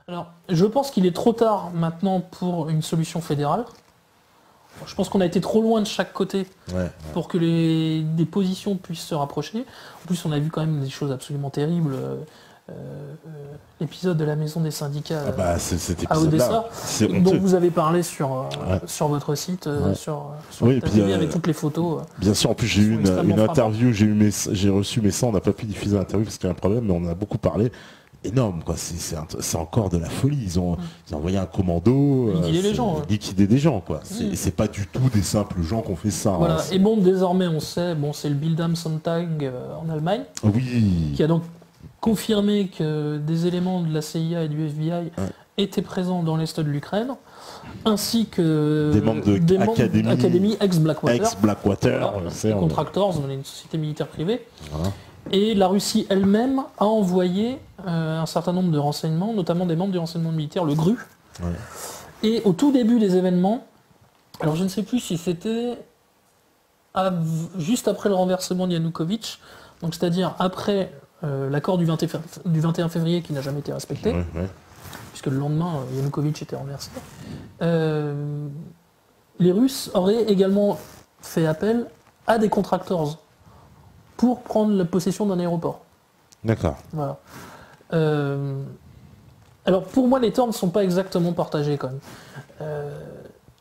Alors, je pense qu'il est trop tard maintenant pour une solution fédérale. Je pense qu'on a été trop loin de chaque côté pour que des positions puissent se rapprocher. En plus, on a vu quand même des choses absolument terribles. L'épisode de la maison des syndicats à Odessa, dont vous avez parlé sur votre site, sur oui, ta télé, avec toutes les photos. Bien sûr, en plus j'ai eu une interview, j'ai reçu mes on n'a pas pu diffuser l'interview parce qu'il y a un problème, mais on en a beaucoup parlé. Énorme, quoi. C'est encore de la folie. Ils ont envoyé un commando liquider des gens, quoi. C'est pas du tout des simples gens qui ont fait ça. Voilà. Et bon, désormais on sait, c'est le Bildamtsanzeiger en Allemagne, qui a donc confirmé que des éléments de la CIA et du FBI étaient présents dans l'est de l'Ukraine, ainsi que des membres de Académie ex-Blackwater, voilà, Contractors, une société militaire privée. Voilà. Et la Russie elle-même a envoyé un certain nombre de renseignements, notamment des membres du renseignement militaire, le GRU. Ouais. Et au tout début des événements, alors je ne sais plus si c'était juste après le renversement de Yanukovych, donc c'est-à-dire après l'accord du 21 février qui n'a jamais été respecté, puisque le lendemain, Yanukovych était renversé, les Russes auraient également fait appel à des contractors pour prendre la possession d'un aéroport. D'accord. Voilà. Alors pour moi, les torts ne sont pas exactement partagés quand même.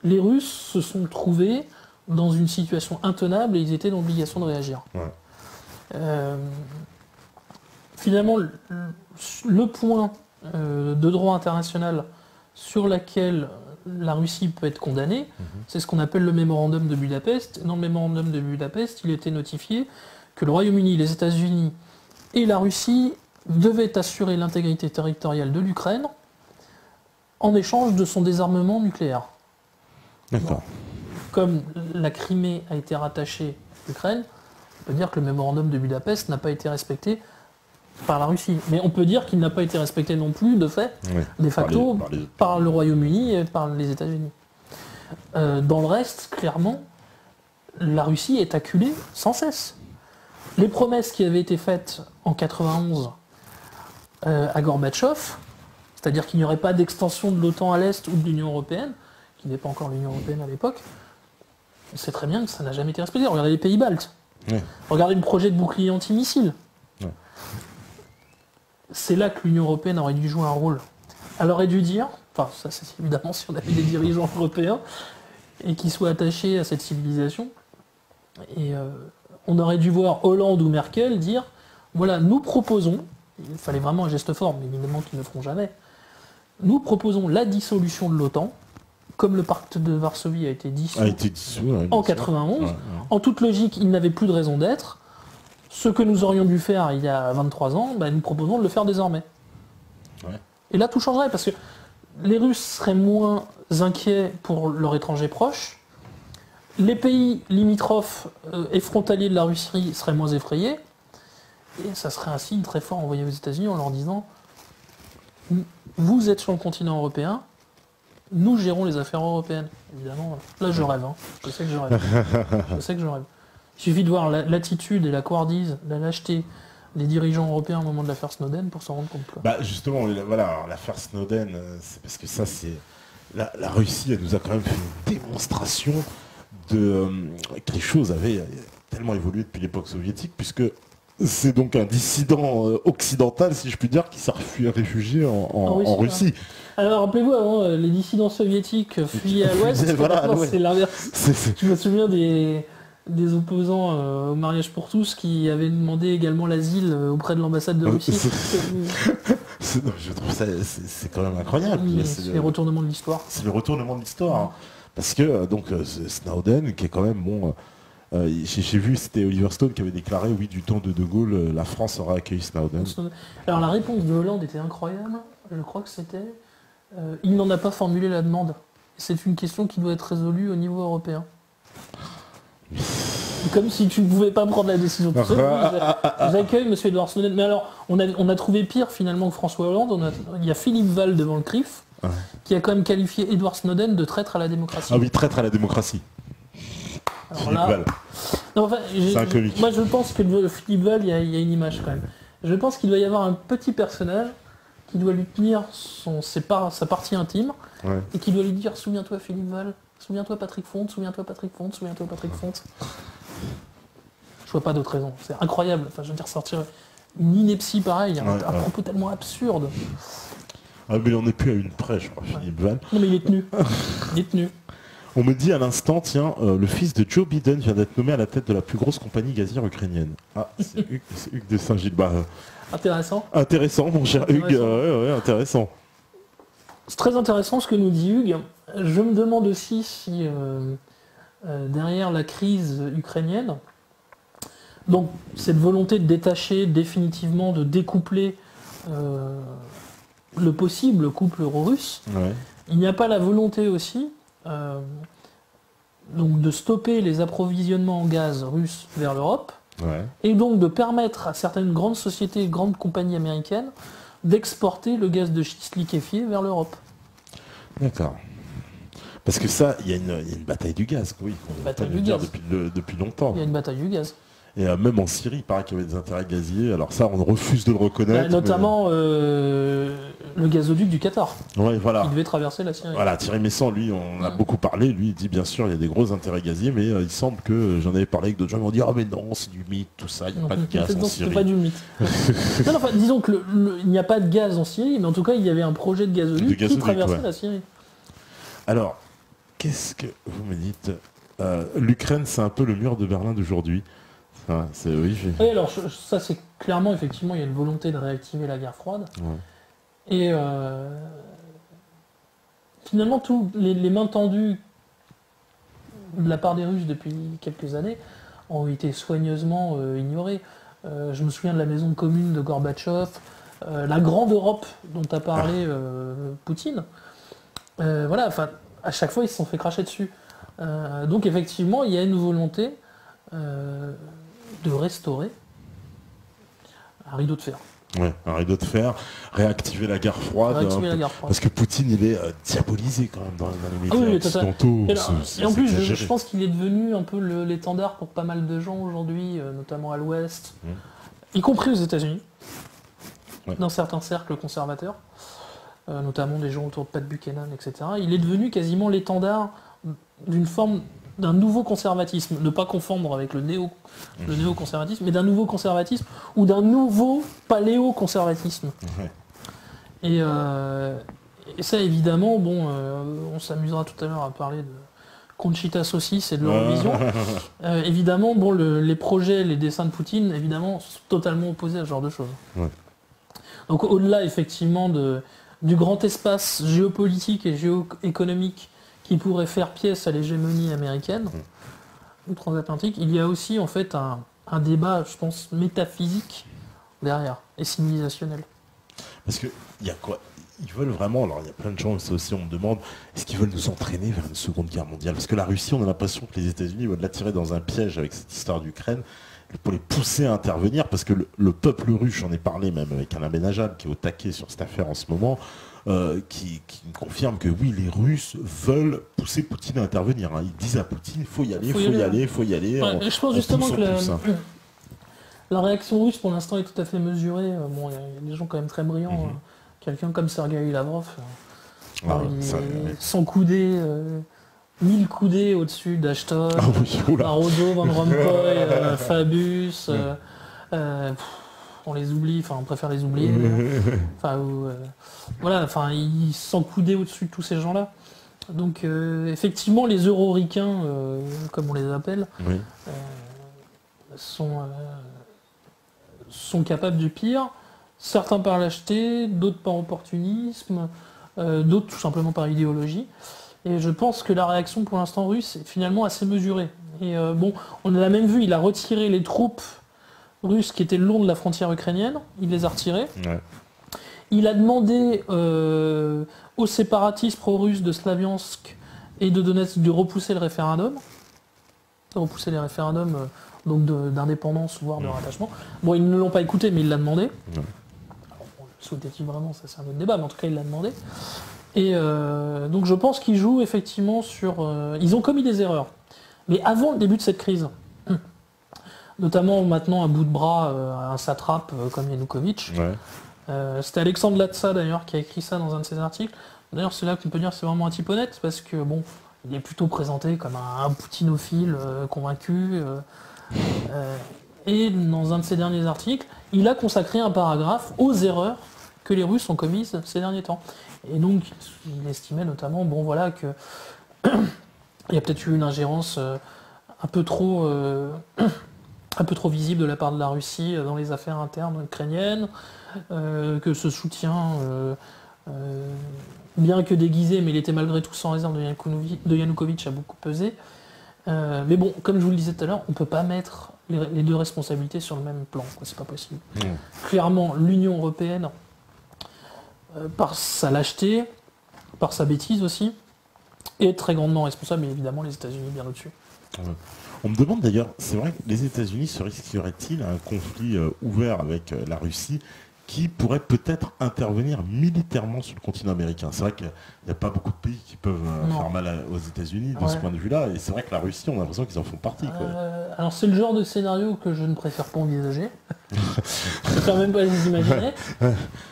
Les Russes se sont trouvés dans une situation intenable et ils étaient dans l'obligation de réagir. Ouais. Finalement, le point de droit international sur lequel la Russie peut être condamnée, c'est ce qu'on appelle le mémorandum de Budapest. Dans le mémorandum de Budapest, il était notifié que le Royaume-Uni, les États-Unis et la Russie devaient assurer l'intégrité territoriale de l'Ukraine en échange de son désarmement nucléaire. D'accord. Bon. Comme la Crimée a été rattachée à l'Ukraine, on peut dire que le mémorandum de Budapest n'a pas été respecté par la Russie. Mais on peut dire qu'il n'a pas été respecté non plus, de fait, de facto, par le Royaume-Uni et par les États-Unis. Dans le reste, clairement, la Russie est acculée sans cesse. Les promesses qui avaient été faites en 91 à Gorbatchev, c'est-à-dire qu'il n'y aurait pas d'extension de l'OTAN à l'Est ou de l'Union européenne, qui n'est pas encore l'Union européenne à l'époque, on sait très bien que ça n'a jamais été respecté. Regardez les pays baltes. Regardez le projet de bouclier antimissile. C'est là que l'Union européenne aurait dû jouer un rôle. Elle aurait dû dire, enfin ça c'est évidemment si on avait des dirigeants européens et qui soient attachés à cette civilisation, et on aurait dû voir Hollande ou Merkel dire, voilà, nous proposons, il fallait vraiment un geste fort, mais évidemment qu'ils ne feront jamais, nous proposons la dissolution de l'OTAN, comme le pacte de Varsovie a été dissous en 91, en toute logique, il n'avait plus de raison d'être. Ce que nous aurions dû faire il y a 23 ans, nous proposons de le faire désormais. Ouais. Et là, tout changerait, parce que les Russes seraient moins inquiets pour leur étranger proche, les pays limitrophes et frontaliers de la Russie seraient moins effrayés, et ça serait un signe très fort envoyé aux États-Unis en leur disant « Vous êtes sur le continent européen, nous gérons les affaires européennes. » Évidemment, là je rêve, je sais que je rêve. Je sais que je rêve. Il suffit de voir l'attitude et la couardise, la lâcheté des dirigeants européens au moment de l'affaire Snowden pour s'en rendre compte. Quoi. Justement, voilà, l'affaire Snowden, c'est parce que ça, c'est... La Russie, elle nous a quand même fait une démonstration que les choses avaient tellement évolué depuis l'époque soviétique, puisque c'est donc un dissident occidental, si je puis dire, qui s'est réfugié en Russie. Alors rappelez-vous, avant, les dissidents soviétiques fuyaient à l'ouest, c'est l'inverse. Je me souviens des opposants au mariage pour tous qui avaient demandé également l'asile auprès de l'ambassade de Russie. Je trouve ça, c'est quand même incroyable. C'est les retournements de l'histoire. C'est le retournement de l'histoire. Parce que Snowden, qui est quand même bon... j'ai vu, c'était Oliver Stone qui avait déclaré, oui, du temps de Gaulle, la France aurait accueilli Snowden. Alors la réponse de Hollande était incroyable. Je crois que c'était... il n'en a pas formulé la demande. C'est une question qui doit être résolue au niveau européen. Comme si tu ne pouvais pas prendre la décision tout seul. J'accueille M. Edward Snowden. Mais alors, on a trouvé pire finalement que François Hollande. Il y a Philippe Val devant le CRIF qui a quand même qualifié Edward Snowden de traître à la démocratie. Ah oui, traître à la démocratie. Alors Philippe Val. Non, enfin, moi je pense que Philippe Val, il y a une image quand même. Je pense qu'il doit y avoir un petit personnage qui doit lui tenir sa partie intime, Ouais. et qui doit lui dire souviens-toi Philippe Val, souviens-toi Patrick Fonte, souviens-toi Patrick Fonte, souviens-toi Patrick Fonte. Je vois pas d'autre raison. C'est incroyable. Enfin, je veux dire, sortir une ineptie pareille, un propos tellement absurde. Ah, mais on n'est plus à une près, je crois, Philippe Val. Non, mais il est tenu. Il est tenu. On me dit à l'instant, tiens, le fils de Joe Biden vient d'être nommé à la tête de la plus grosse compagnie gazière ukrainienne. Ah, c'est Hugues de Saint-Gilles. Bah, Intéressant. intéressant, mon cher Hugues. Ouais, intéressant. C'est très intéressant ce que nous dit Hugues. Je me demande aussi si derrière la crise ukrainienne, donc cette volonté de détacher définitivement, de découpler le possible couple euro-russe, Ouais. il n'y a pas la volonté aussi donc de stopper les approvisionnements en gaz russes vers l'Europe, Ouais. et donc de permettre à certaines grandes sociétés, grandes compagnies américaines d'exporter le gaz de schiste liquéfié vers l'Europe. D'accord. Parce que ça, il y a une bataille du gaz, oui. On Bataille peut du le dire gaz. depuis longtemps. Il y a une bataille du gaz. Et même en Syrie, il paraît qu'il y avait des intérêts gaziers. Alors ça, on refuse de le reconnaître. Notamment le gazoduc du Qatar. Ouais, voilà. Il devait traverser la Syrie. Voilà, Thierry Messan, lui, on en a beaucoup parlé. Lui, il dit bien sûr, il y a des gros intérêts gaziers, mais il semble que j'en avais parlé avec d'autres gens qui m'ont dit ah mais non, c'est du mythe, tout ça, il n'y a pas de gaz en Non, Syrie. c'était pas du mythe. Non, enfin, disons que il n'y a pas de gaz en Syrie, mais en tout cas, il y avait un projet de gazoduc, qui traversait la Syrie. Alors, qu'est-ce que vous me dites l'Ukraine, c'est un peu le mur de Berlin d'aujourd'hui. Ah, oui, Oui, alors ça, c'est clairement, effectivement, il y a une volonté de réactiver la guerre froide. Ouais. Et finalement, tous les mains tendues de la part des Russes depuis quelques années ont été soigneusement ignorées. Je me souviens de la maison commune de Gorbatchev, la grande Europe dont a parlé Poutine. Voilà, enfin, à chaque fois, ils se sont fait cracher dessus. Donc, effectivement, il y a une volonté de restaurer un rideau de fer. Ouais, un rideau de fer, réactiver la guerre froide. Réactiver la guerre froide. Parce que Poutine, il est diabolisé quand même dans les médias oui, occidentaux. Et en plus, je pense qu'il est devenu un peu l'étendard pour pas mal de gens aujourd'hui, notamment à l'Ouest, y compris aux États-Unis, dans certains cercles conservateurs, notamment des gens autour de Pat Buchanan, etc. Il est devenu quasiment l'étendard d'un nouveau conservatisme, ne pas confondre avec le néoconservatisme, mais d'un nouveau conservatisme ou d'un nouveau paléoconservatisme. Ouais. Et ça, évidemment, on s'amusera tout à l'heure à parler de Conchita Saucisse et de l'Eurovision. Évidemment, les projets, les dessins de Poutine, évidemment, sont totalement opposés à ce genre de choses. Ouais. Donc au-delà, effectivement, du grand espace géopolitique et géoéconomique qui pourrait faire pièce à l'hégémonie américaine ou transatlantique, il y a aussi en fait un débat, je pense, métaphysique derrière et civilisationnel. Parce que il y a quoi? Ils veulent vraiment, alors il y a plein de gens, ça aussi on me demande, est-ce qu'ils veulent nous entraîner vers une seconde guerre mondiale? Parce que la Russie, on a l'impression que les États-Unis veulent l'attirer dans un piège avec cette histoire d'Ukraine pour les pousser à intervenir, parce que le peuple russe, j'en ai parlé même avec Alain Benajad qui est au taquet sur cette affaire en ce moment, qui confirme que oui, les Russes veulent pousser Poutine à intervenir. Ils disent à Poutine, il faut y aller, il faut y aller. Ouais, je pense justement que la réaction russe pour l'instant est tout à fait mesurée. Il y a des gens quand même très brillants. Quelqu'un comme Sergueï Lavrov, sans coudées, 1000 coudées au-dessus d'Ashton, Barroso, Van Rompuy, Fabius. On les oublie, enfin on préfère les oublier. Voilà, enfin ils s'encoudaient au-dessus de tous ces gens-là. Donc effectivement les euro-ricains, comme on les appelle, sont capables du pire. Certains par lâcheté, d'autres par opportunisme, d'autres tout simplement par idéologie. Et je pense que la réaction pour l'instant russe est finalement assez mesurée. Et on l'a même vu, il a retiré les troupes russes qui étaient le long de la frontière ukrainienne, il les a retirées. Ouais. Il a demandé aux séparatistes pro-russes de Slaviansk et de Donetsk de repousser le référendum, de repousser les référendums donc d'indépendance voire de rattachement. Bon, ils ne l'ont pas écouté, mais il l'a demandé. Ouais. Souhaitait-il vraiment, ça c'est un autre débat, mais en tout cas il l'a demandé. Et donc je pense qu'ils jouent effectivement sur... ils ont commis des erreurs. Mais avant le début de cette crise, notamment maintenant à bout de bras un satrape comme Yanukovych, C'était Alexandre Latsa d'ailleurs qui a écrit ça dans un de ses articles. D'ailleurs c'est là qu'on peut dire que c'est vraiment un type honnête parce que bon, il est plutôt présenté comme un poutinophile convaincu. Et dans un de ses derniers articles, il a consacré un paragraphe aux erreurs que les Russes ont commises ces derniers temps. Et donc il estimait notamment, bon voilà, que il y a peut-être eu une ingérence un peu trop visible de la part de la Russie dans les affaires internes ukrainiennes, que ce soutien, bien que déguisé, mais il était malgré tout sans réserve de Yanukovych, a beaucoup pesé. Mais bon, comme je vous le disais tout à l'heure, on ne peut pas mettre les deux responsabilités sur le même plan, quoi, c'est pas possible. Clairement, l'Union européenne, par sa lâcheté, par sa bêtise aussi, est très grandement responsable, et évidemment les États-Unis bien au-dessus. On me demande d'ailleurs, c'est vrai que les États-Unis se risqueraient-ils à un conflit ouvert avec la Russie qui pourrait peut-être intervenir militairement sur le continent américain? C'est vrai qu'il n'y a pas beaucoup de pays qui peuvent faire mal aux États-Unis de ce point de vue-là, et c'est vrai que la Russie, on a l'impression qu'ils en font partie. Alors c'est le genre de scénario que je ne préfère pas envisager. Je préfère même pas les imaginer.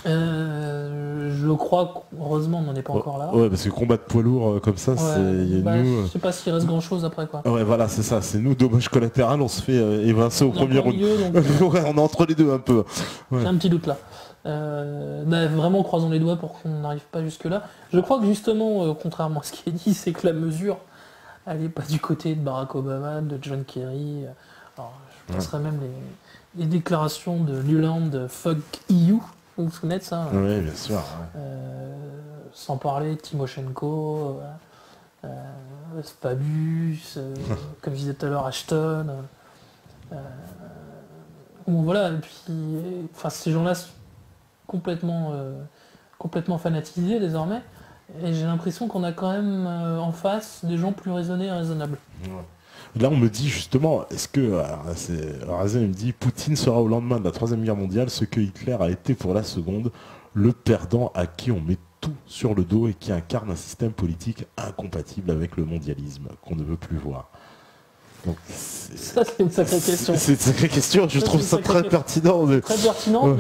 Je crois qu'heureusement on n'en est pas encore là. Ouais, parce que combattre poids lourd comme ça, je sais pas s'il reste grand chose après quoi. Ouais, voilà, c'est ça, c'est nous, dommage collatéral, on se fait évincer au premier round. Ouais, on est entre les deux un peu. J'ai un petit doute là. Vraiment croisons les doigts pour qu'on n'arrive pas jusque là. Je crois que justement, contrairement à ce qui est dit, c'est que la mesure elle n'est pas du côté de Barack Obama, de John Kerry. Alors, je passerai même les déclarations de Nuland Fuck EU, vous vous souvenez de ça? Oui, bien sûr. Sans parler de Timoshenko, Fabius, comme je disais tout à l'heure, Ashton. Bon voilà, et puis ces gens-là sont complètement fanatisés désormais. Et j'ai l'impression qu'on a quand même en face des gens plus raisonnés et raisonnables. Là, on me dit justement, est-ce que, Razen me dit, Poutine sera au lendemain de la Troisième Guerre mondiale ce que Hitler a été pour la Seconde, le perdant à qui on met tout sur le dos et qui incarne un système politique incompatible avec le mondialisme qu'on ne veut plus voir. Donc, ça, c'est une sacrée question. C'est une sacrée question, je trouve ça très pertinent. Très pertinent,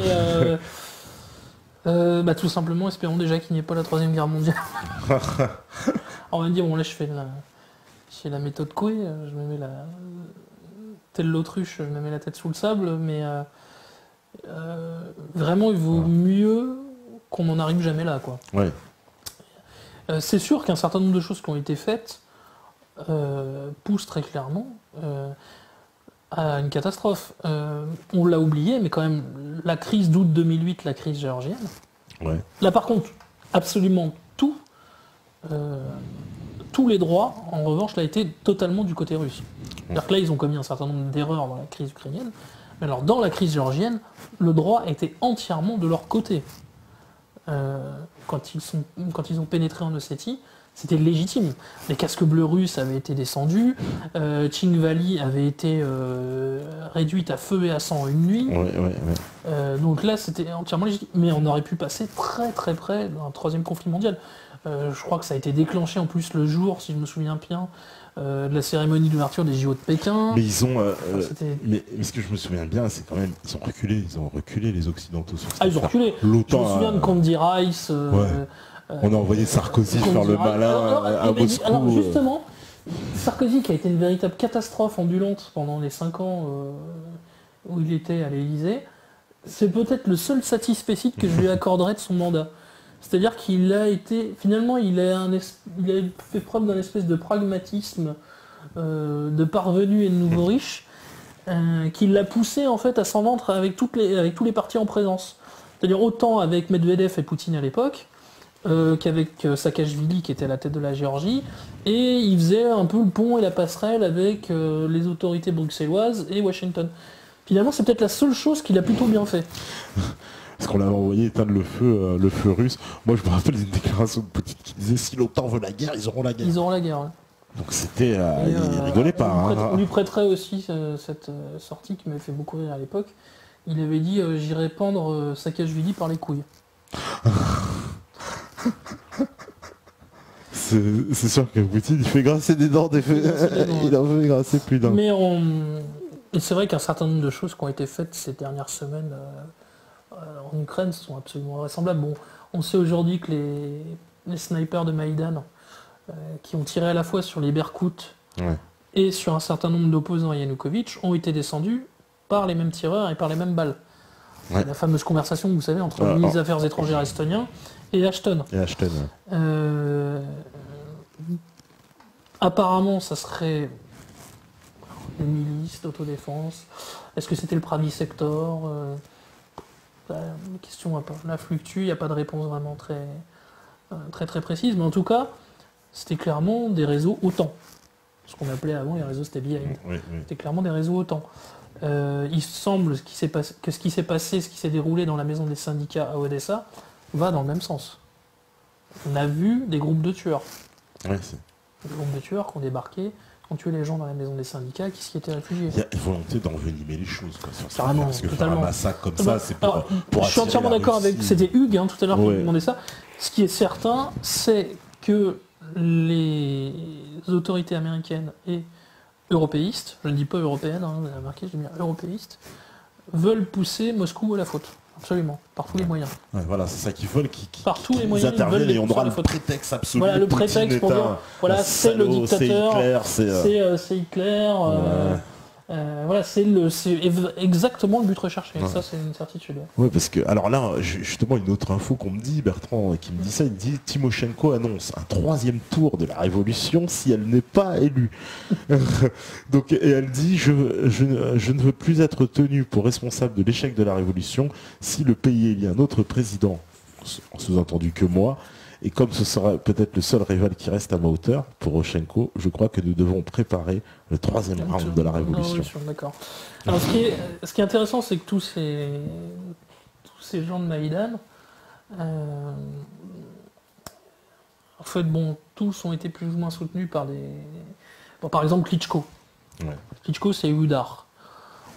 mais tout simplement, espérons déjà qu'il n'y ait pas la Troisième Guerre mondiale. On va me dire, bon là je fais la méthode Coué, je me mets telle l'autruche, je me mets la tête sous le sable, mais vraiment il vaut mieux qu'on n'en arrive jamais là, quoi. Ouais. C'est sûr qu'un certain nombre de choses qui ont été faites poussent très clairement à une catastrophe. On l'a oublié, mais quand même, la crise d'août 2008, la crise géorgienne. Ouais. Là, par contre, absolument tout, tous les droits, en revanche, là, étaient totalement du côté russe. C'est-à-dire que là, ils ont commis un certain nombre d'erreurs dans la crise ukrainienne, mais alors, dans la crise géorgienne, le droit était entièrement de leur côté. Quand ils ont pénétré en Ossétie, c'était légitime. Les casques bleus russes avaient été descendus, Tchingvali avait été réduite à feu et à sang une nuit. Donc là, c'était entièrement légitime. Mais on aurait pu passer très très près d'un troisième conflit mondial. Je crois que ça a été déclenché en plus le jour, si je me souviens bien, de la cérémonie d'ouverture des JO de Pékin. Mais ils ont... mais ce que je me souviens bien, c'est quand même... Ils ont reculé les Occidentaux sur ça. Ils ont reculé. Je me souviens de Candy Rice... on a envoyé Sarkozy faire le malin à Moscou. Alors justement, Sarkozy qui a été une véritable catastrophe ambulante pendant les 5 ans où il était à l'Élysée, c'est peut-être le seul satisfecit que je lui accorderais de son mandat. C'est-à-dire qu'il a été... Finalement, il a fait preuve d'un espèce de pragmatisme de parvenu et de nouveau riche qui l'a poussé en fait à s'en vendre avec tous les partis en présence. C'est-à-dire autant avec Medvedev et Poutine à l'époque, qu'avec Saakashvili qui était à la tête de la Géorgie, et il faisait un peu le pont et la passerelle avec les autorités bruxelloises et Washington. Finalement, c'est peut-être la seule chose qu'il a plutôt bien fait. Parce qu'on l'avait envoyé éteindre le feu russe. Moi, je me rappelle d'une déclaration de Poutine qui disait « Si l'OTAN veut la guerre, ils auront la guerre ». Ils auront la guerre, ouais. Donc c'était... il rigolait pas. On lui prêterait aussi cette sortie qui m'avait fait beaucoup rire à l'époque. Il avait dit « J'irai pendre Saakashvili par les couilles ». C'est sûr que Poutine, il fait grasser des dents, il en fait grasser plus d'un. Mais et c'est vrai qu'un certain nombre de choses qui ont été faites ces dernières semaines en Ukraine sont absolument vraisemblables. Bon, on sait aujourd'hui que les snipers de Maïdan, qui ont tiré à la fois sur les Berkout et sur un certain nombre d'opposants à Yanukovych, ont été descendus par les mêmes tireurs et par les mêmes balles. Ouais. La fameuse conversation, vous savez, entre le ministre des Affaires étrangères estonien et Ashton. Apparemment, ça serait une milice d'autodéfense. Est-ce que c'était le Pravi Sector La question la fluctue, il n'y a pas de réponse vraiment très précise, mais en tout cas, c'était clairement des réseaux OTAN. Ce qu'on appelait avant les réseaux Stay Behind. C'était clairement des réseaux OTAN. Il semble que ce qui s'est passé, ce qui s'est déroulé dans la maison des syndicats à Odessa, va dans le même sens. On a vu des groupes de tueurs. Des groupes de tueurs qui ont débarqué, qui ont tué les gens dans la maison des syndicats, qui s'y étaient réfugiés. Il y a une volonté d'envenimer les choses. Carrément, parce que totalement. faire un massacre comme ça, c'est pour je suis entièrement d'accord avec... C'était Hugues, tout à l'heure, qui me demandait ça. Ce qui est certain, c'est que les autorités américaines et européistes, je ne dis pas européennes, vous avez remarqué, je dis bien européistes, veulent pousser Moscou à la faute. Absolument, par tous les moyens. Voilà, c'est ça qu'ils veulent, par tous les moyens, interviennent et on aura le prétexte absolu. Voilà, le prétexte pour dire, voilà, c'est le dictateur, c'est Hitler, voilà, c'est exactement le but recherché. Ça, c'est une certitude. Oui, parce que, alors là, justement, une autre info qu'on me dit, Bertrand, qui me dit ça, il me dit Timoshenko annonce un 3e tour de la révolution si elle n'est pas élue. Donc, et elle dit je ne veux plus être tenu pour responsable de l'échec de la révolution si le pays élit un autre président, en sous-entendu que moi. Et comme ce sera peut-être le seul rival qui reste à ma hauteur, Poroshenko, je crois que nous devons préparer le 3e round de la révolution. D'accord. Alors ce qui est intéressant, c'est que tous ces gens de Maïdan, en fait, tous ont été plus ou moins soutenus par des... Bon, par exemple, Klitschko. Klitschko, c'est Udar.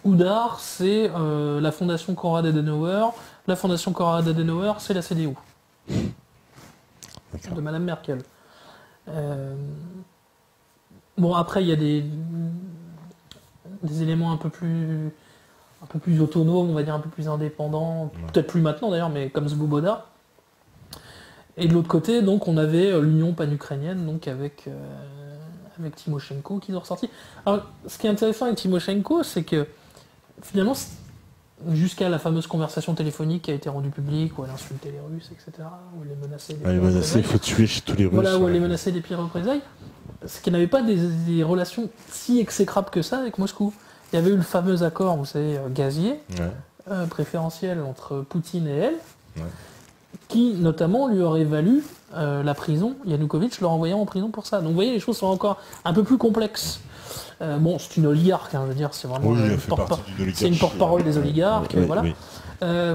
Udar, c'est la fondation Konrad Adenauer. La fondation Konrad Adenauer, c'est la CDU. De Madame Merkel. Après, il y a des éléments un peu plus autonomes, on va dire un peu plus indépendants, peut-être plus maintenant d'ailleurs, mais comme Svoboda. Et de l'autre côté, donc, on avait l'Union pan-ukrainienne, donc avec Timoshenko qui est ressorti. Alors, ce qui est intéressant avec Timoshenko, c'est que finalement, jusqu'à la fameuse conversation téléphonique qui a été rendue publique, où elle insultait les Russes, etc., où elle les menaçait des pires représailles. Il faut tuer chez tous les Russes. Voilà, où elle les menaçait des pires représailles. C'est qu'elle n'avait pas des relations si exécrables que ça avec Moscou. Il y avait eu le fameux accord, vous savez, gazier, préférentiel entre Poutine et elle, qui notamment lui aurait valu la prison. Yanukovych l'a envoyé en prison pour ça. Donc vous voyez, les choses sont encore un peu plus complexes. C'est une oligarque, je veux dire, c'est vraiment c'est une porte-parole des oligarques, voilà.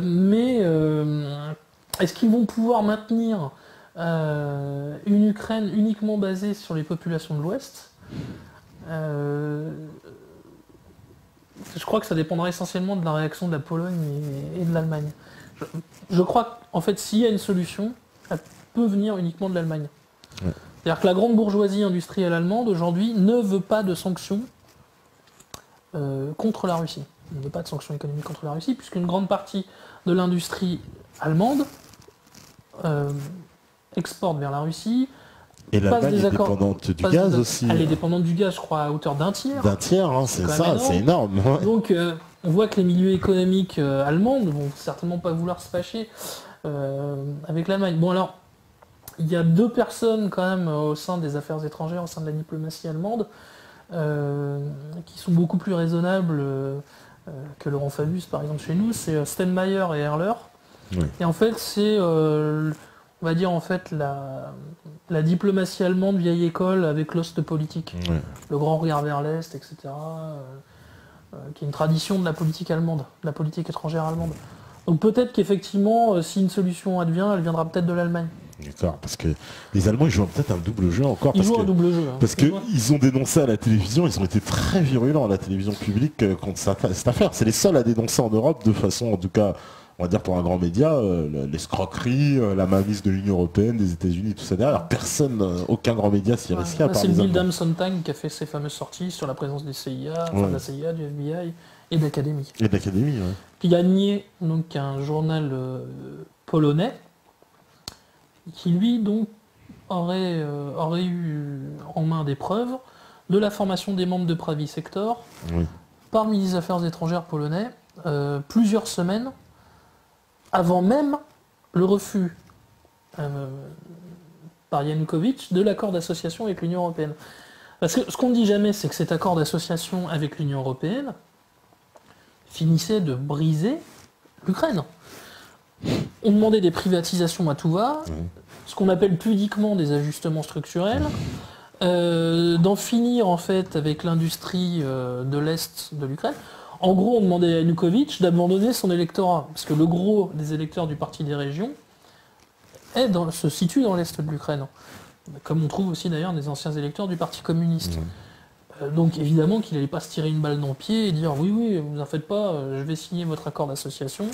Mais est-ce qu'ils vont pouvoir maintenir une Ukraine uniquement basée sur les populations de l'Ouest? Je crois que ça dépendra essentiellement de la réaction de la Pologne et de l'Allemagne. Je crois qu'en fait, s'il y a une solution, elle peut venir uniquement de l'Allemagne. C'est-à-dire que la grande bourgeoisie industrielle allemande, aujourd'hui, ne veut pas de sanctions contre la Russie. Elle ne veut pas de sanctions économiques contre la Russie, puisqu'une grande partie de l'industrie allemande exporte vers la Russie. Et l'Allemagne est dépendante du gaz aussi. Elle est dépendante du gaz, je crois, à hauteur d'un tiers. D'un tiers, c'est ça, c'est énorme. Donc, on voit que les milieux économiques allemands ne vont certainement pas vouloir se fâcher avec l'Allemagne. Bon, alors, il y a 2 personnes quand même au sein des affaires étrangères, au sein de la diplomatie allemande, qui sont beaucoup plus raisonnables que Laurent Fabius, par exemple, chez nous. C'est Steinmeier et Erler. Et en fait, c'est, on va dire, en fait, la diplomatie allemande vieille école avec l'ost politique. Le grand regard vers l'Est, etc. Qui est une tradition de la politique allemande, de la politique étrangère allemande. Donc peut-être qu'effectivement, si une solution advient, elle viendra peut-être de l'Allemagne. D'accord, parce que les Allemands ils jouent peut-être un double jeu encore. Ils jouent un double jeu. Parce qu'ils ont dénoncé à la télévision, ils ont été très virulents à la télévision publique contre cette affaire. C'est les seuls à dénoncer en Europe de façon, en tout cas, on va dire pour un grand média, l'escroquerie, la mainmise de l'Union Européenne, des États-Unis, tout ça derrière. Alors personne, aucun grand média s'y risquait à part c'est les le Allemands. Bildam Sonntag qui a fait ses fameuses sorties sur la présence des CIA, de la CIA, du FBI et d'académie. Et d'académie, ouais. Il a nié donc un journal polonais qui lui donc aurait eu en main des preuves de la formation des membres de Pravi Sector Oui. par le ministre des Affaires étrangères polonais plusieurs semaines avant même le refus par Yanukovych de l'accord d'association avec l'Union européenne. Parce que ce qu'on ne dit jamais, c'est que cet accord d'association avec l'Union européenne finissait de briser l'Ukraine. On demandait des privatisations à tout va, ce qu'on appelle pudiquement des ajustements structurels, d'en finir en fait avec l'industrie de l'Est de l'Ukraine. En gros, on demandait à Yanukovych d'abandonner son électorat, parce que le gros des électeurs du Parti des régions se situe dans l'Est de l'Ukraine. Comme on trouve aussi d'ailleurs des anciens électeurs du Parti communiste. Donc évidemment qu'il n'allait pas se tirer une balle dans le pied et dire oui, vous en faites pas, je vais signer votre accord d'association,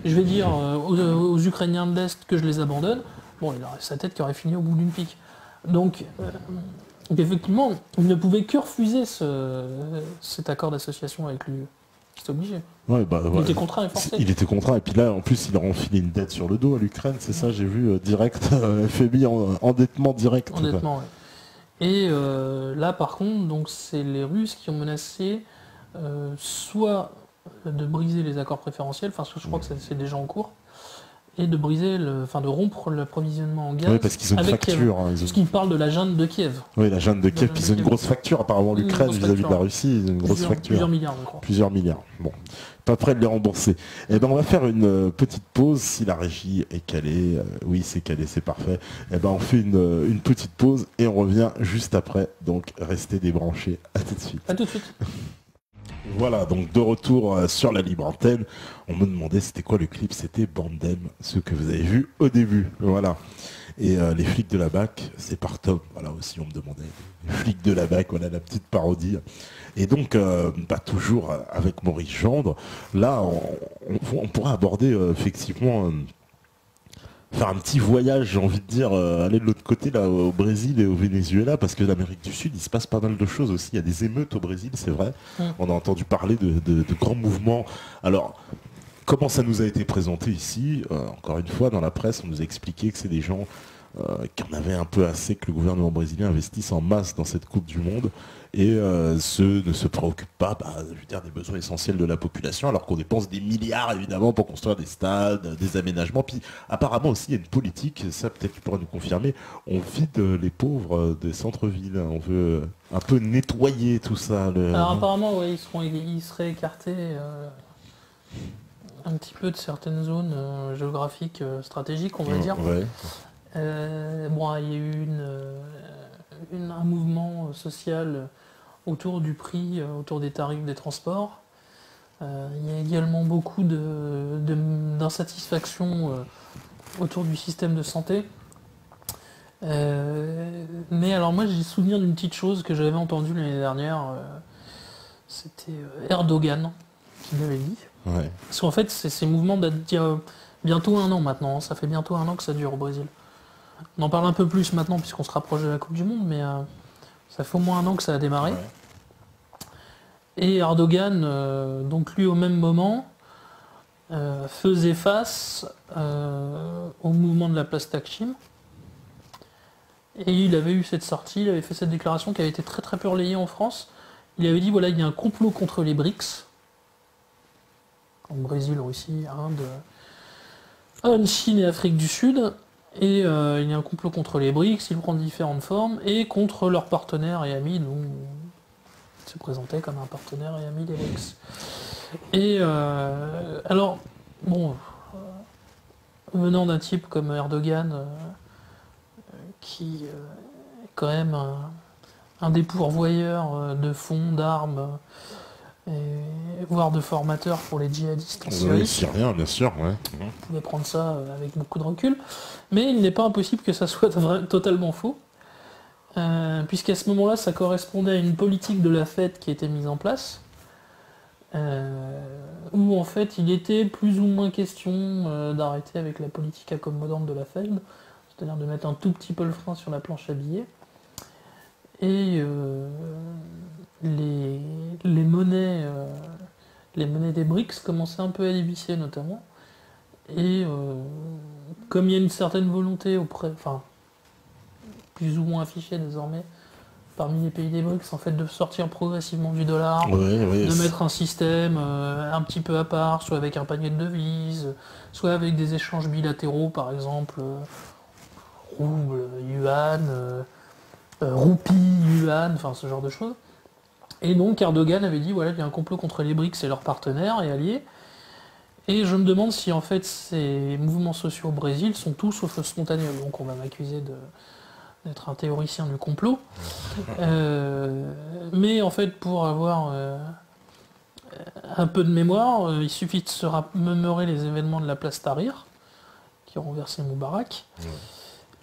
je vais dire aux Ukrainiens de l'Est que je les abandonne. Bon, il aurait sa tête qui aurait fini au bout d'une pique. Donc effectivement, il ne pouvait que refuser cet accord d'association avec l'UE. C'est obligé. Ouais, Il était contraint et forcé. Il était contraint, et puis là, en plus, il a enfilé une dette sur le dos à l'Ukraine, c'est ça, j'ai vu, direct, FMI, endettement direct. Endettement, oui. Et là, par contre, donc, c'est les Russes qui ont menacé soit de briser les accords préférentiels, enfin, je crois que c'est déjà en cours, et de rompre l'approvisionnement en gaz. Oui, parce qu'ils ont une facture. Hein, parce qu'ils parlent de la junte de Kiev. Oui, la junte de Kiev, puis ils ont une grosse facture, apparemment, l'Ukraine vis-à-vis de la Russie, ils ont une grosse facture. Plusieurs milliards, je crois. Plusieurs milliards. Bon, pas prêt de les rembourser. Eh ben, on va faire une petite pause, si la régie est calée. Oui, c'est calé, c'est parfait. Eh ben, on fait une petite pause et on revient juste après. Donc, restez débranchés. À tout de suite. À tout de suite. Voilà, donc de retour sur la libre antenne. On me demandait c'était quoi le clip, c'était Bandem, ce que vous avez vu au début. Voilà. Et les flics de la BAC, c'est par Tom. Voilà aussi, on me demandait. Les flics de la BAC, voilà la petite parodie. Et donc, toujours avec Maurice Gendre, là, on pourrait aborder effectivement... faire un petit voyage, j'ai envie de dire, aller de l'autre côté, là, au Brésil et au Venezuela, parce que l'Amérique du Sud, il se passe pas mal de choses aussi. Il y a des émeutes au Brésil, c'est vrai. On a entendu parler de grands mouvements. Alors, comment ça nous a été présenté ici, encore une fois, dans la presse, on nous a expliqué que c'est des gens qui en avaient un peu assez que le gouvernement brésilien investisse en masse dans cette Coupe du Monde et ne se préoccupent pas des besoins essentiels de la population, alors qu'on dépense des milliards évidemment pour construire des stades, des aménagements. Puis apparemment aussi il y a une politique, ça peut-être tu pourras nous confirmer, on vide les pauvres des centres-villes, on veut un peu nettoyer tout ça. Alors apparemment ouais, ils seraient écartés un petit peu de certaines zones géographiques stratégiques, on va dire. Ouais. Il y a eu un mouvement social autour du prix, autour des tarifs des transports. Il y a également beaucoup d'insatisfaction autour du système de santé. Mais alors moi j'ai souvenir d'une petite chose que j'avais entendue l'année dernière. C'était Erdogan qui l'avait dit. Ouais. Parce qu'en fait ces mouvements datent d'il y a bientôt 1 an maintenant. Ça fait bientôt 1 an que ça dure au Brésil. On en parle un peu plus maintenant puisqu'on se rapproche de la Coupe du Monde, mais ça fait au moins 1 an que ça a démarré. Ouais. Et Erdogan, donc lui au même moment, faisait face au mouvement de la place Taksim. Et il avait eu cette sortie, il avait fait cette déclaration qui avait été très très peu relayée en France. Il avait dit voilà, il y a un complot contre les BRICS. En Brésil, Russie, Inde, Chine et Afrique du Sud. Et il y a un complot contre les BRICS, il prend différentes formes, et contre leurs partenaires et amis, dont il se présentait comme un partenaire et ami des BRICS. Et venant d'un type comme Erdogan, qui est quand même un des pourvoyeurs de fonds, d'armes, voire de formateurs pour les djihadistes en Syrie. Oui, Syriens, bien sûr, ouais. On pouvait prendre ça avec beaucoup de recul. Mais il n'est pas impossible que ça soit totalement faux. Puisqu'à ce moment-là, ça correspondait à une politique de la Fed qui était mise en place. Où en fait, il était plus ou moins question d'arrêter avec la politique accommodante de la Fed. C'est-à-dire de mettre un tout petit peu le frein sur la planche à billets. Et les monnaies les monnaies des BRICS commençaient un peu à dévisser notamment. Et comme il y a une certaine volonté plus ou moins affichée désormais, parmi les pays des BRICS, en fait, de sortir progressivement du dollar, de mettre un système un petit peu à part, soit avec un panier de devises, soit avec des échanges bilatéraux, par exemple, rouble, yuan, roupie, yuan, enfin ce genre de choses. Et donc Erdogan avait dit, voilà, il y a un complot contre les BRICS et leurs partenaires et alliés. Et je me demande si en fait ces mouvements sociaux au Brésil sont tous sauf spontanés. Donc on va m'accuser d'être un théoricien du complot. Mais en fait, pour avoir un peu de mémoire, il suffit de se remémorer les événements de la place Tahrir, qui ont renversé Moubarak.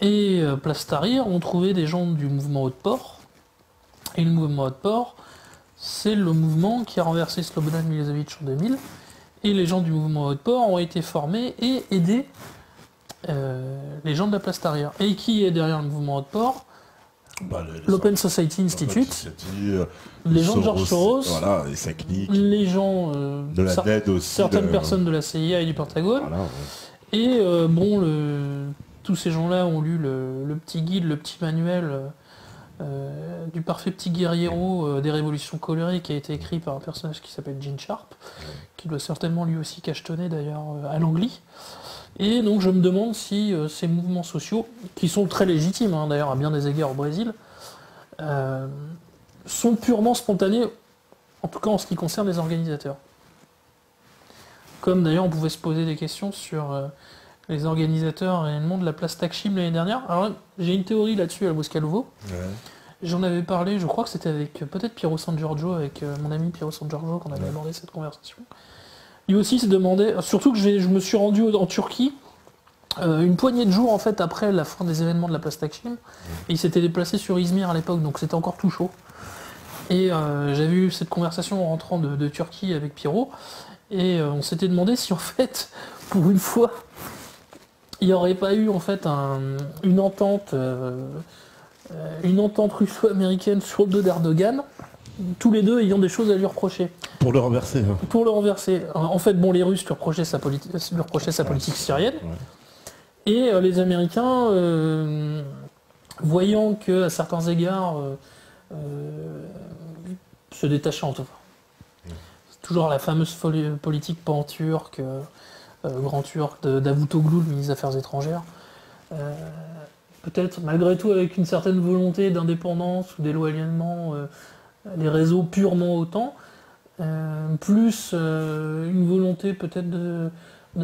Et place Tahrir, on trouvait des gens du mouvement Haut-de-Port. Et le mouvement Haut-de-Port, c'est le mouvement qui a renversé Slobodan Milosevic en 2000. Et les gens du mouvement Haut-de-Port ont été formés et aidés les gens de la place Tahrir. Et qui est derrière le mouvement Haut-de-Port? L'Open Society Institute, les gens de George Soros, voilà, et ça clique. les gens de la NED aussi, certaines personnes de la CIA et du Pentagone. Voilà, et tous ces gens-là ont lu le petit guide, le petit manuel du parfait petit guerriero des révolutions colorées, qui a été écrit par un personnage qui s'appelle Gene Sharp, qui doit certainement lui aussi cachetonner d'ailleurs à l'Anglie. Et donc je me demande si ces mouvements sociaux, qui sont très légitimes d'ailleurs à bien des égards au Brésil, sont purement spontanés, en tout cas en ce qui concerne les organisateurs. Comme d'ailleurs on pouvait se poser des questions sur les organisateurs réellement de la place Taksim l'année dernière. Alors j'ai une théorie là-dessus à Moscalovo. J'en avais parlé, je crois que c'était avec peut-être Piero San Giorgio, avec mon ami Piero San Giorgio, qu'on avait abordé cette conversation. Lui aussi se demandait, surtout que je me suis rendu en Turquie une poignée de jours en fait après la fin des événements de la place Taksim, et il s'était déplacé sur Izmir à l'époque, donc c'était encore tout chaud. Et j'avais eu cette conversation en rentrant de Turquie avec Piero, et on s'était demandé si en fait, pour une fois, il n'y aurait pas eu en fait une entente russo-américaine sur le dos d'Erdogan, tous les deux ayant des choses à lui reprocher. Pour le renverser. Pour le renverser. En fait, les Russes lui reprochaient sa politique syrienne. Et les Américains, voyant qu'à certains égards, se détachant, c'est toujours la fameuse politique pan-turque, grand turc d'Avutoglu, le ministre des Affaires étrangères, peut-être malgré tout avec une certaine volonté d'indépendance ou d'éloignement les réseaux purement OTAN, plus une volonté peut-être de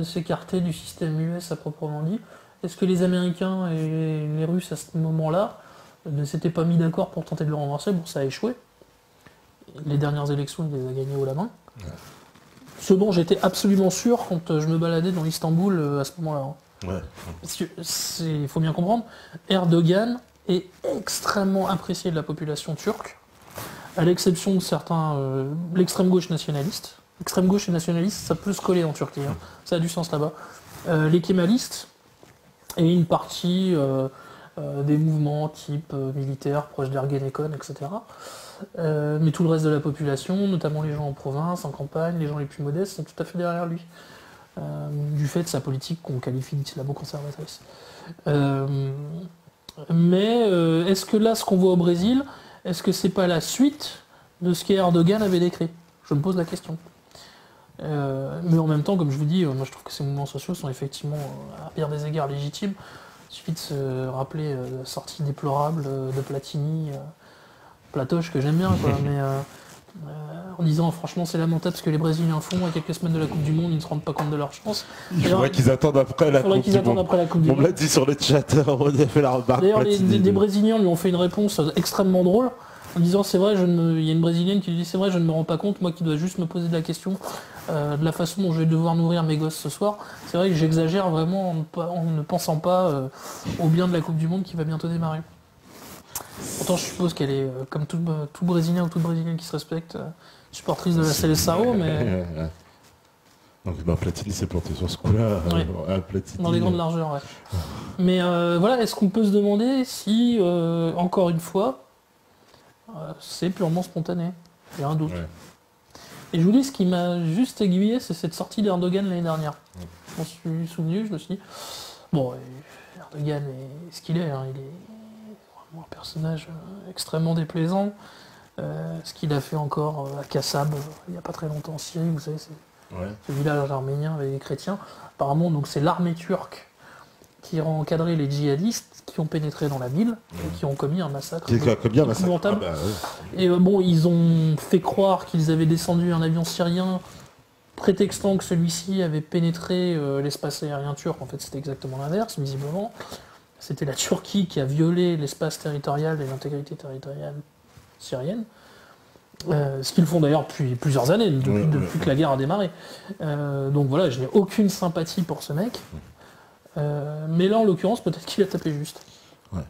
s'écarter du système US à proprement dit. Est-ce que les Américains et les Russes à ce moment-là ne s'étaient pas mis d'accord pour tenter de le renverser? Bon, ça a échoué. Les dernières élections, il les a gagnées haut la main. Ce dont j'étais absolument sûr quand je me baladais dans l'Istanbul à ce moment-là. Parce que il faut bien comprendre, Erdogan est extrêmement apprécié de la population turque, à l'exception de certains, l'extrême gauche nationaliste. L'extrême gauche et nationaliste, ça peut se coller en Turquie, ça a du sens là-bas. Les kémalistes et une partie des mouvements type militaires proches d'Ergenekon, etc. Mais tout le reste de la population, notamment les gens en province, en campagne, les gens les plus modestes, sont tout à fait derrière lui. Du fait de sa politique qu'on qualifie d'islamo-conservatrice. Mais est-ce que là, ce qu'on voit au Brésil, est-ce que c'est pas la suite de ce qu'Erdogan avait décrit? Je me pose la question. Mais en même temps, comme je vous dis, moi je trouve que ces mouvements sociaux sont effectivement à bien des égards légitimes. Il suffit de se rappeler la sortie déplorable de Platini, Platoche, que j'aime bien, quoi, mais en disant franchement c'est lamentable ce que les Brésiliens font, à quelques semaines de la Coupe du Monde, ils ne se rendent pas compte de leur chance. Il faudrait qu'ils attendent après la Coupe du Monde. On me l'a dit sur le chat, on a fait la remarque. D'ailleurs, des Brésiliens lui ont fait une réponse extrêmement drôle, en disant c'est vrai, il y a une Brésilienne qui lui dit c'est vrai, je ne me rends pas compte, moi qui dois juste me poser de la question de la façon dont je vais devoir nourrir mes gosses ce soir, c'est vrai que j'exagère vraiment en ne pensant pas au bien de la Coupe du Monde qui va bientôt démarrer. Pourtant, je suppose qu'elle est, comme tout Brésilien ou toute Brésilienne qui se respecte, supportrice de la Seleção, mais... Donc Platini s'est planté sur ce coup-là, dans les grandes largeurs, ouais. Mais voilà, est-ce qu'on peut se demander si, encore une fois, c'est purement spontané? Il y a un doute. Et je vous dis, ce qui m'a juste aiguillé, c'est cette sortie d'Erdogan l'année dernière. Je m'en suis souvenu, je me suis dit, bon, Erdogan est ce qu'il est, hein, il est vraiment un personnage extrêmement déplaisant. Ce qu'il a fait encore à Kassab, il n'y a pas très longtemps en Syrie, vous savez, c'est ce village arménien avec les chrétiens. Apparemment, donc c'est l'armée turque qui a encadré les djihadistes qui ont pénétré dans la ville et qui ont commis un massacre. Épouvantable. Et bon, ils ont fait croire qu'ils avaient descendu un avion syrien, prétextant que celui-ci avait pénétré l'espace aérien turc. En fait, c'était exactement l'inverse, visiblement. C'était la Turquie qui a violé l'espace territorial et l'intégrité territoriale syrienne. Ce qu'ils font d'ailleurs depuis plusieurs années, depuis que la guerre a démarré. Donc voilà, je n'ai aucune sympathie pour ce mec. Mais là, en l'occurrence, peut-être qu'il a tapé juste. Ouais.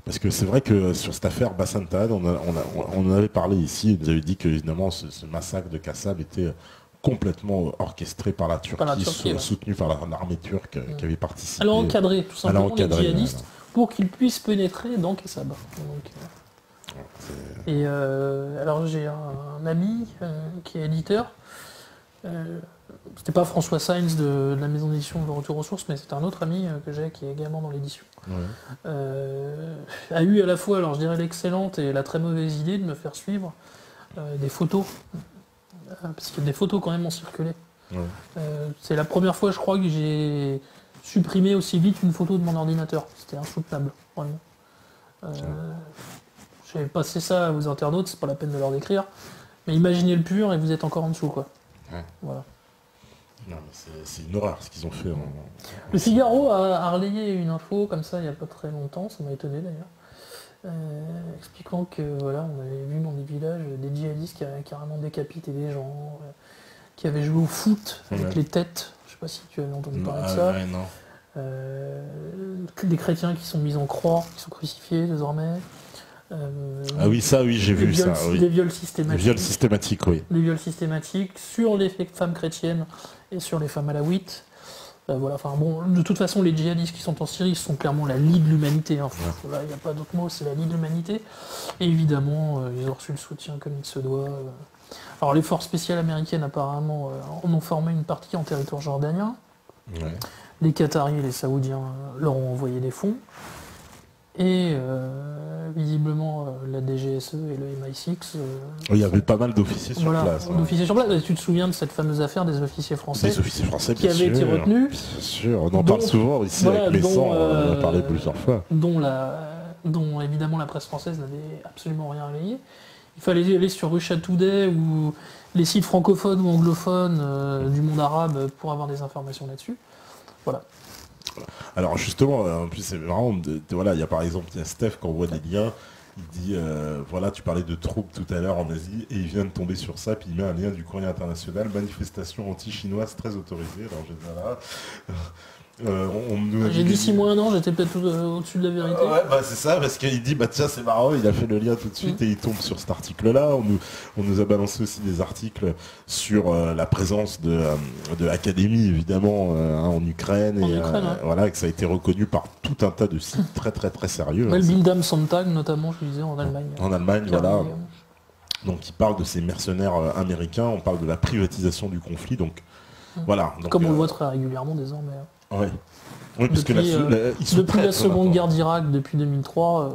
Parce que c'est vrai que sur cette affaire Bassam Tahad, on en avait parlé ici, et vous avez dit que évidemment ce massacre de Kassab était complètement orchestré par la Turquie, soutenu par l'armée turque qui avait participé. Alors encadré, tout simplement, les djihadistes, pour qu'ils puissent pénétrer dans Kassab. Et alors j'ai un ami qui est éditeur. C'était pas François Sainz de la maison d'édition de Retour aux Sources, mais c'est un autre ami que j'ai qui est également dans l'édition. A eu à la fois, alors je dirais l'excellente et la très mauvaise idée de me faire suivre des photos, parce que des photos quand même ont circulé. C'est la première fois, je crois, que j'ai supprimé aussi vite une photo de mon ordinateur. C'était insoutenable, vraiment. J'avais passé ça aux internautes, c'est pas la peine de leur décrire, mais imaginez le pur et vous êtes encore en dessous, quoi. Voilà. Non, mais c'est une horreur ce qu'ils ont fait. Le Figaro a relayé une info comme ça il n'y a pas très longtemps, ça m'a étonné d'ailleurs, expliquant que voilà, on avait vu dans des villages des djihadistes qui avaient carrément décapité des gens, qui avaient joué au foot avec les têtes. Je sais pas si tu avais entendu parler de ça. Des chrétiens qui sont mis en croix, qui sont crucifiés désormais. Oui, j'ai vu ça. Des viols systématiques. Des viols systématiques sur les femmes chrétiennes et sur les femmes alaouites. Voilà, enfin bon, de toute façon, les djihadistes qui sont en Syrie sont clairement la lie de l'humanité. Hein. Là, il n'y a pas d'autre mot, c'est la lie de l'humanité. Et évidemment, ils ont reçu le soutien comme il se doit. Alors, les forces spéciales américaines, apparemment, en ont formé une partie en territoire jordanien. Les Qataris et les Saoudiens leur ont envoyé des fonds. Et visiblement la DGSE et le MI6. Il y avait pas mal d'officiers sur place. D'officiers sur place. Tu te souviens de cette fameuse affaire des officiers français qui avaient été retenus. Bien sûr, on en parle souvent ici avec Messan, on en a parlé plusieurs fois. Dont évidemment la presse française n'avait absolument rien relayé. Il fallait aller sur Russia Today ou les sites francophones ou anglophones du monde arabe pour avoir des informations là-dessus. Voilà. Alors justement, en plus c'est marrant, voilà, il y a par exemple Steph qui envoie des liens, il dit voilà, tu parlais de troupes tout à l'heure en Asie et il vient de tomber sur ça, puis il met un lien du courrier international, manifestation anti-chinoise très autorisée. Alors j'ai là. J'ai dit 6 mois 1 an, j'étais peut-être au-dessus de la vérité. C'est ça, parce qu'il dit tiens c'est marrant, il a fait le lien tout de suite et il tombe sur cet article-là. On nous a balancé aussi des articles sur la présence de l'académie évidemment en Ukraine voilà, que ça a été reconnu par tout un tas de sites très très très sérieux. Le Bildam Sonntag notamment, je disais, en Allemagne. En Allemagne, voilà. Donc il parle de ces mercenaires américains, on parle de la privatisation du conflit, donc voilà. Donc, comme on le voit très régulièrement désormais. Oui, parce depuis la seconde guerre d'Irak, depuis 2003,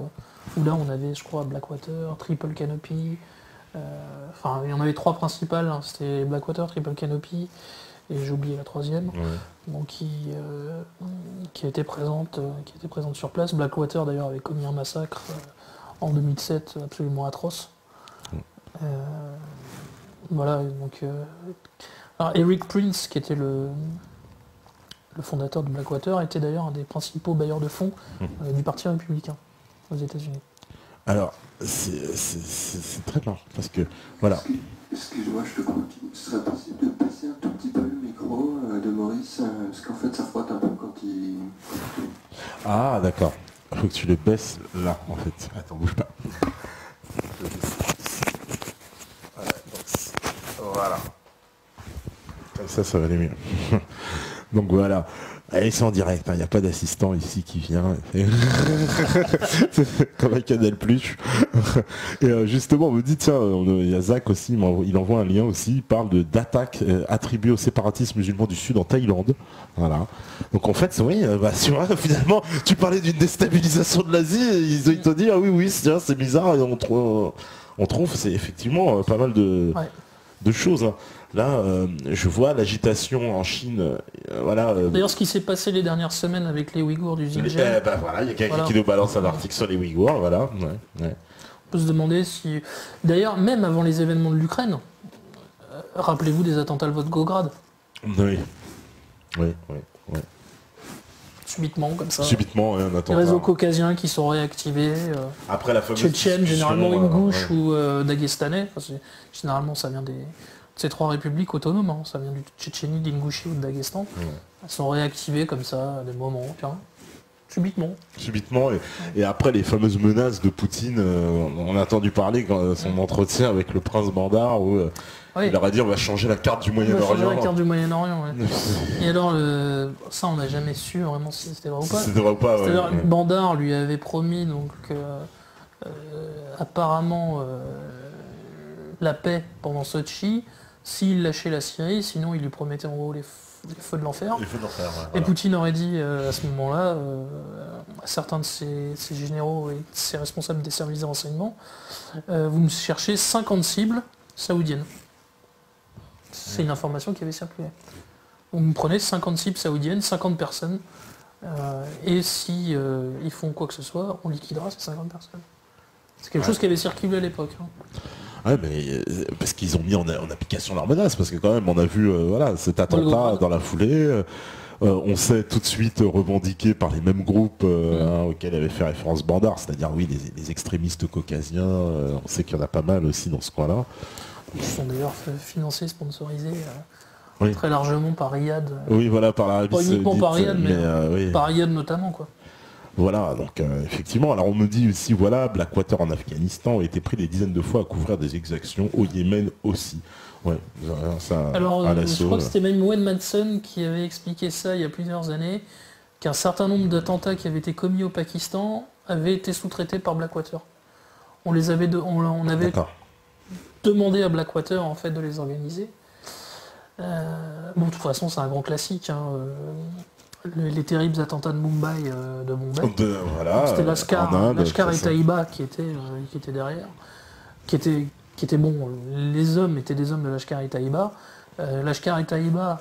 où là on avait, je crois, Blackwater, Triple Canopy, enfin il y en avait 3 principales, hein, c'était Blackwater, Triple Canopy, et j'ai oublié la 3e, donc qui était présente sur place. Blackwater d'ailleurs avait commis un massacre en 2007 absolument atroce. Voilà, donc alors Eric Prince, qui était le fondateur de Blackwater, était d'ailleurs un des principaux bailleurs de fonds du Parti républicain aux États-Unis. Alors, c'est très bien, parce que, voilà. Excuse-moi, je te continue. Ce serait possible de passer un tout petit peu le micro de Maurice, parce qu'en fait, ça frotte un peu quand il... Ah, d'accord. Il faut que tu le baisses là, en fait. Attends, bouge pas. Voilà. Comme ça va aller mieux. Donc voilà. Allez, c'est en direct, il n'y a pas d'assistant ici qui vient. Comme un Canal+. Et justement, on me dit, tiens, il y a Zach aussi, il envoie un lien aussi, il parle d'attaques attribuées aux séparatistes musulmans du Sud en Thaïlande. Voilà. Donc en fait, oui, finalement, tu parlais d'une déstabilisation de l'Asie, ils t'ont dit, ah oui, c'est bizarre, et on trouve, c'est effectivement pas mal de choses. Hein. Là, je vois l'agitation en Chine. Voilà. D'ailleurs, ce qui s'est passé les dernières semaines avec les Ouïghours du Xinjiang. Voilà, il y a quelqu'un qui nous balance un article sur les Ouïghours, voilà. Ouais. On peut se demander si... D'ailleurs, même avant les événements de l'Ukraine, rappelez-vous des attentats de Volgograd. Oui. Subitement, comme ça. Subitement, on attend. Les réseaux caucasiens qui sont réactivés. Après la fameuse Tchétchènes, généralement ingouches ou dagestanais. Généralement, ça vient de ces trois républiques autonomes. Ça vient du Tchétchénie, d'Ingouchie ou de Daghestan. Elles sont réactivées comme ça à des moments. Subitement. Et après les fameuses menaces de Poutine, on a entendu parler quand son entretien avec le prince Bandar où il leur a dit on va changer la carte du Moyen-Orient. Et alors, ça on n'a jamais su vraiment si c'était vrai ou pas. C'était vrai ou pas, C'est-à-dire, Bandar lui avait promis donc apparemment la paix pendant Sochi s'il lâchait la Syrie, sinon il lui promettait en gros les feux de l'enfer. Et Poutine aurait dit à ce moment-là à certains de ses généraux et de ses responsables des services de renseignement, vous me cherchez 50 cibles saoudiennes. C'est une information qui avait circulé. Vous me prenez 50 cibles saoudiennes, 50 personnes, et si ils font quoi que ce soit, on liquidera ces 50 personnes. C'est quelque chose qui avait circulé à l'époque. Ouais, mais parce qu'ils ont mis en application leurs menaces, parce que quand même on a vu cet attentat dans la foulée. On sait tout de suite revendiqué par les mêmes groupes auxquels avait fait référence Bandar, c'est-à-dire les extrémistes caucasiens, on sait qu'il y en a pas mal aussi dans ce coin-là. Ils sont d'ailleurs financés, sponsorisés très largement par Riyad. Oui, voilà, par l'Arabie Saoudite. Pas uniquement par Riyad, mais par Riyad notamment, quoi. Voilà, donc effectivement, alors on me dit aussi, Blackwater en Afghanistan a été pris des dizaines de fois à couvrir des exactions au Yémen aussi. Ouais, ça, alors, je crois que c'était même Wayne Madsen qui avait expliqué ça il y a plusieurs années, qu'un certain nombre d'attentats qui avaient été commis au Pakistan avaient été sous-traités par Blackwater. On avait demandé à Blackwater en fait de les organiser. De toute façon, c'est un grand classique. Les terribles attentats de Mumbai. C'était Lashkar et Taïba qui étaient derrière, qui étaient bons. Les hommes étaient des hommes de Lashkar et Taïba. Lashkar et Taïba,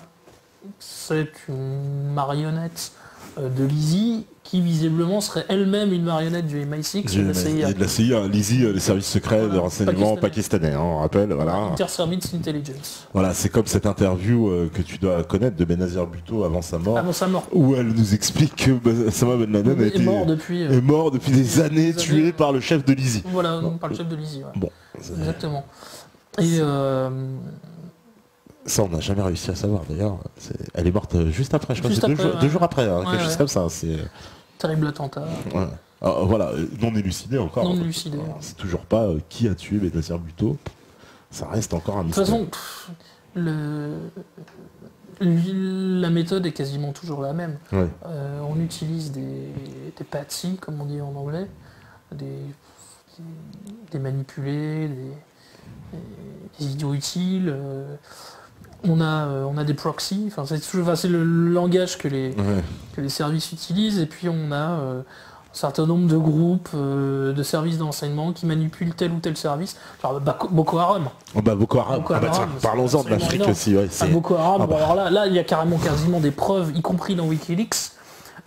c'est une marionnette de l'ISI qui visiblement serait elle-même une marionnette du MI6 et de la CIA. Et de la CIA, l'ISI, les services secrets de renseignement pakistanais, on rappelle. Inter-Service Intelligence. Voilà, c'est comme cette interview que tu dois connaître de Benazir Bhutto avant sa mort. Où elle nous explique que Osama Ben Laden est mort depuis des années, tué par le chef de l'ISI. Voilà, par le chef de l'ISI. Ouais. Bon, exactement. Et ça, on n'a jamais réussi à savoir. D'ailleurs, elle est morte juste après, je crois que c'est 2 jours après, quelque chose comme ça. Terrible attentat. Ouais. Alors, voilà, non élucidé encore. Non élucidé. C'est toujours pas qui a tué Benazir Bhutto. Ça reste encore un mystère. De toute façon, la méthode est quasiment toujours la même. Ouais. On utilise des patsy, comme on dit en anglais, des manipulés, des idiots utiles. On a des proxys, c'est le langage que les services utilisent, et puis on a un certain nombre de groupes de services d'enseignement qui manipulent tel ou tel service. Genre Boko Haram. Boko Haram. Parlons-en de l'Afrique aussi. Boko Haram, alors là, il y a quasiment des preuves, y compris dans Wikileaks,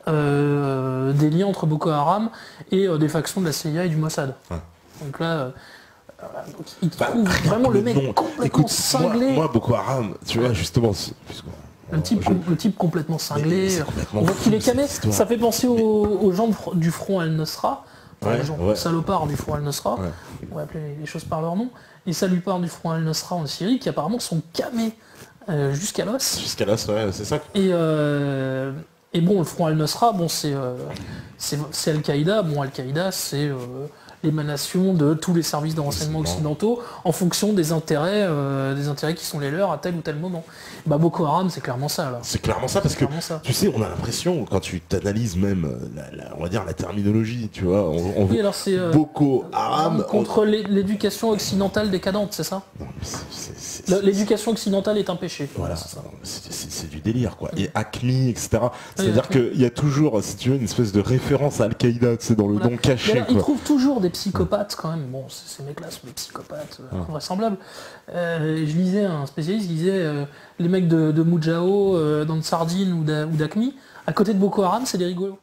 des liens entre Boko Haram et des factions de la CIA et du Mossad. Ouais. Donc là... il trouve vraiment le mec complètement cinglé. Moi, Boko Haram, tu vois, justement, le type complètement cinglé. On voit qu'il est camé. Ça fait penser aux gens du front Al-Nusra, les gens salopards du front Al-Nusra. Ouais. On va appeler les choses par leur nom. Les salopards du front Al-Nusra en Syrie, qui apparemment sont camés jusqu'à l'os. Jusqu'à l'os, ouais, c'est ça. Et bon, le front Al-Nusra, c'est Al-Qaïda. Bon, Al-Qaïda, c'est l'émanation de tous les services de renseignement occidentaux en fonction des intérêts qui sont les leurs à tel ou tel moment. Bah, Boko Haram, c'est clairement ça. Là. C'est clairement ça, parce que tu sais, on a l'impression, quand tu t'analyses même, on va dire la terminologie, tu vois, oui, alors c'est Boko Haram contre l'éducation occidentale décadente, c'est ça? L'éducation occidentale est un péché. Voilà, c'est du délire, quoi. Et ACMI, etc. C'est-à-dire qu'il y a toujours, si tu veux, une espèce de référence à Al-Qaïda, tu sais, dans le don caché. Là, ils trouvent toujours des psychopathes, quand même. Bon, ces mecs-là sont des psychopathes invraisemblables. Je lisais, un spécialiste disait, les mecs de Mujao, dans Sardine ou d'ACMI, à côté de Boko Haram, c'est des rigolos.